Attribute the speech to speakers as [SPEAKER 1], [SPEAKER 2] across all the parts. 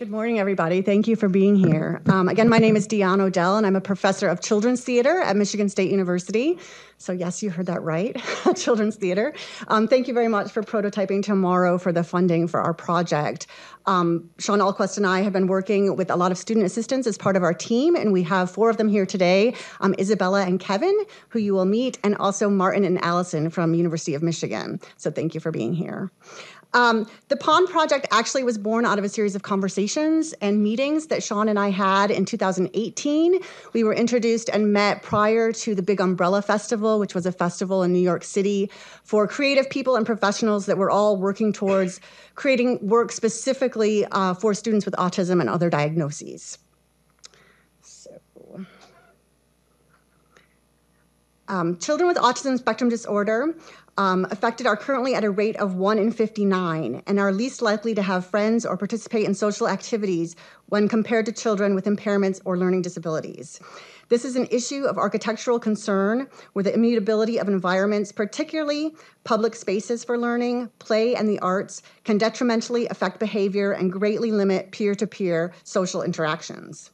[SPEAKER 1] Good morning, everybody. Thank you for being here. Again, my name is Dionne Odell, and I'm a professor of children's theater at Michigan State University. So yes, you heard that right, children's theater. Thank you very much for prototyping tomorrow for the funding for our project. Sean Ahlquist and I have been working with a lot of student assistants as part of our team, and we have 4 of them here today, Isabella and Kevin, who you will meet, and also Martin and Allison from University of Michigan. So thank you for being here. The Pond Project actually was born out of a series of conversations and meetings that Sean and I had in 2018. We were introduced and met prior to the Big Umbrella Festival, which was a festival in New York City for creative people and professionals that were all working towards creating work specifically for students with autism and other diagnoses. Children with autism spectrum disorder affected are currently at a rate of 1 in 59 and are least likely to have friends or participate in social activities when compared to children with impairments or learning disabilities. This is an issue of architectural concern where the immutability of environments, particularly public spaces for learning, play, and the arts, can detrimentally affect behavior and greatly limit peer-to-peer social interactions.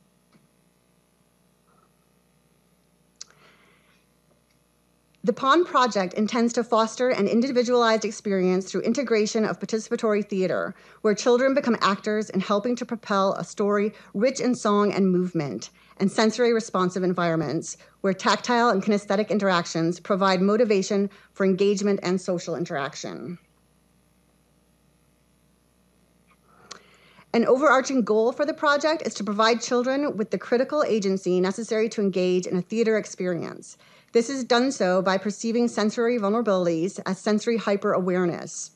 [SPEAKER 1] The Pond Project intends to foster an individualized experience through integration of participatory theater, where children become actors in helping to propel a story rich in song and movement, and sensory responsive environments, where tactile and kinesthetic interactions provide motivation for engagement and social interaction. An overarching goal for the project is to provide children with the critical agency necessary to engage in a theater experience. This is done so by perceiving sensory vulnerabilities as sensory hyper-awareness.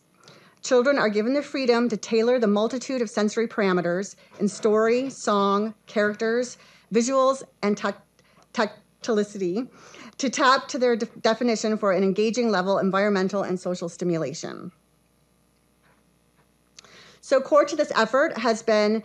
[SPEAKER 1] Children are given the freedom to tailor the multitude of sensory parameters in story, song, characters, visuals, and tactilicity to tap to their definition for an engaging level environmental and social stimulation. So core to this effort has been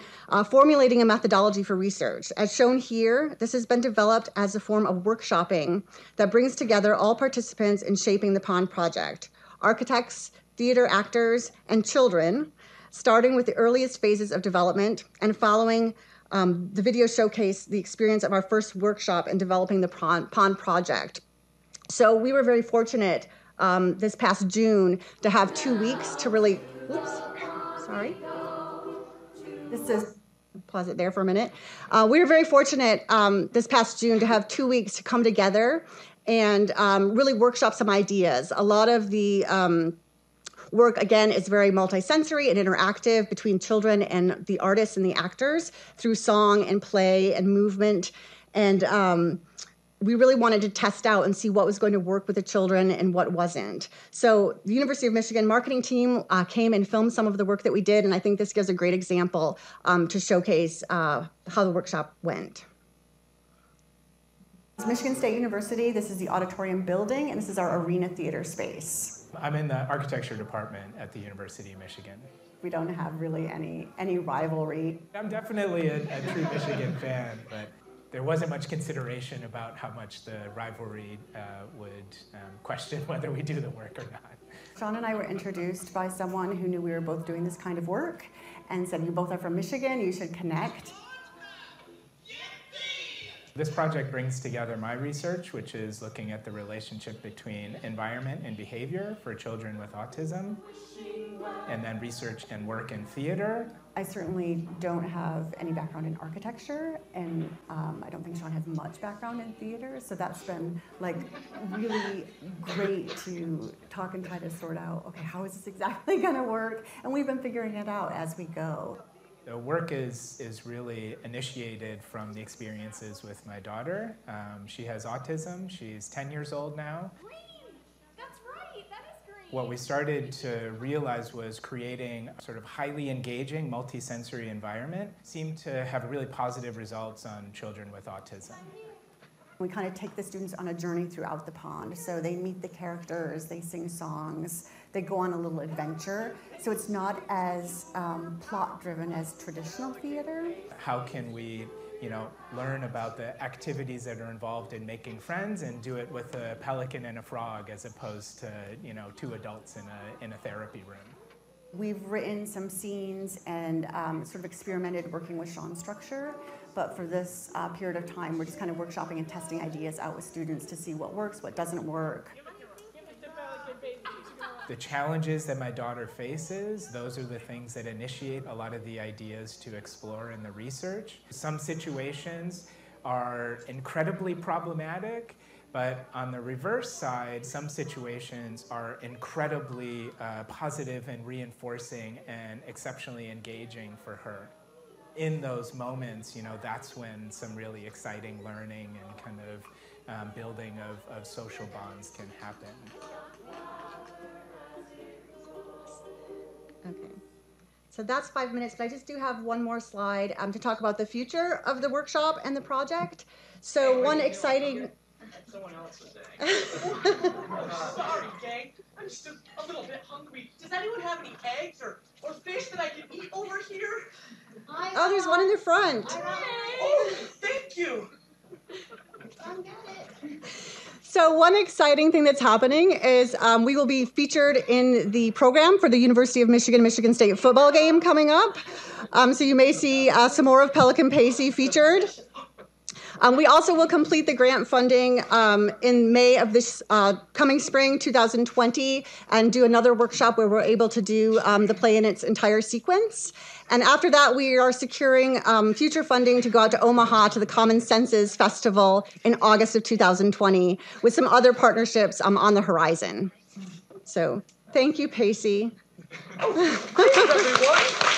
[SPEAKER 1] formulating a methodology for research. As shown here, this has been developed as a form of workshopping that brings together all participants in shaping the Pond Project: architects, theater actors, and children, starting with the earliest phases of development and following the video showcase the experience of our first workshop in developing the Pond Project. So we were very fortunate this past June to have 2 weeks to really, sorry. This is, pause it there for a minute. We were very fortunate this past June to have 2 weeks to come together and really workshop some ideas. A lot of the work, again, is very multisensory and interactive between children and the artists and the actors through song and play and movement. And we really wanted to test out and see what was going to work with the children and what wasn't. So the University of Michigan marketing team came and filmed some of the work that we did, and I think this gives a great example to showcase how the workshop went. It's Michigan State University. This is the Auditorium building, and this is our arena theater space.
[SPEAKER 2] I'm in the architecture department at the University of Michigan.
[SPEAKER 1] We don't have really any rivalry.
[SPEAKER 2] I'm definitely a true Michigan fan, but there wasn't much consideration about how much the rivalry would question whether we do the work or not.
[SPEAKER 1] Sean and I were introduced by someone who knew we were both doing this kind of work and said, you both are from Michigan, you should connect.
[SPEAKER 2] This project brings together my research, which is looking at the relationship between environment and behavior for children with autism, and then research and work in theater.
[SPEAKER 1] I certainly don't have any background in architecture, and I don't think Sean has much background in theater, so that's been like really great to talk and try to sort out, okay, how is this exactly gonna work? And we've been figuring it out as we go.
[SPEAKER 2] The work is really initiated from the experiences with my daughter. She has autism. She's 10 years old now.
[SPEAKER 3] That's right. That is great.
[SPEAKER 2] What we started to realize was creating a sort of highly engaging, multisensory environment seemed to have really positive results on children with autism.
[SPEAKER 1] We kind of take the students on a journey throughout the pond. So they meet the characters, they sing songs, they go on a little adventure. So it's not as plot-driven as traditional theater.
[SPEAKER 2] How can we, learn about the activities that are involved in making friends and do it with a pelican and a frog as opposed to, 2 adults in a therapy room?
[SPEAKER 1] We've written some scenes and sort of experimented working with Sean's structure, but for this period of time, we're just kind of workshopping and testing ideas out with students to see what works, what doesn't work.
[SPEAKER 2] The challenges that my daughter faces, those are the things that initiate a lot of the ideas to explore in the research. Some situations are incredibly problematic, but on the reverse side, some situations are incredibly positive and reinforcing and exceptionally engaging for her. In those moments, that's when some really exciting learning and kind of building of social bonds can happen.
[SPEAKER 1] Okay, so that's 5 minutes, but I just do have one more slide to talk about the future of the workshop and the project. So one exciting...
[SPEAKER 4] Someone else was saying. Sorry, gang. I'm just a little bit hungry. Does anyone have any eggs or fish that I can eat over here?
[SPEAKER 1] Oh, there's one in the front.
[SPEAKER 4] Oh, thank you.
[SPEAKER 1] So one exciting thing that's happening is we will be featured in the program for the University of Michigan State football game coming up. So you may see some more of Pelican Pacey featured. We also will complete the grant funding in May of this coming spring, 2020, and do another workshop where we're able to do the play in its entire sequence. And after that, we are securing future funding to go out to Omaha to the Common Senses Festival in August of 2020 with some other partnerships on the horizon. So thank you, Pacey.
[SPEAKER 4] Oh, thanks, everyone.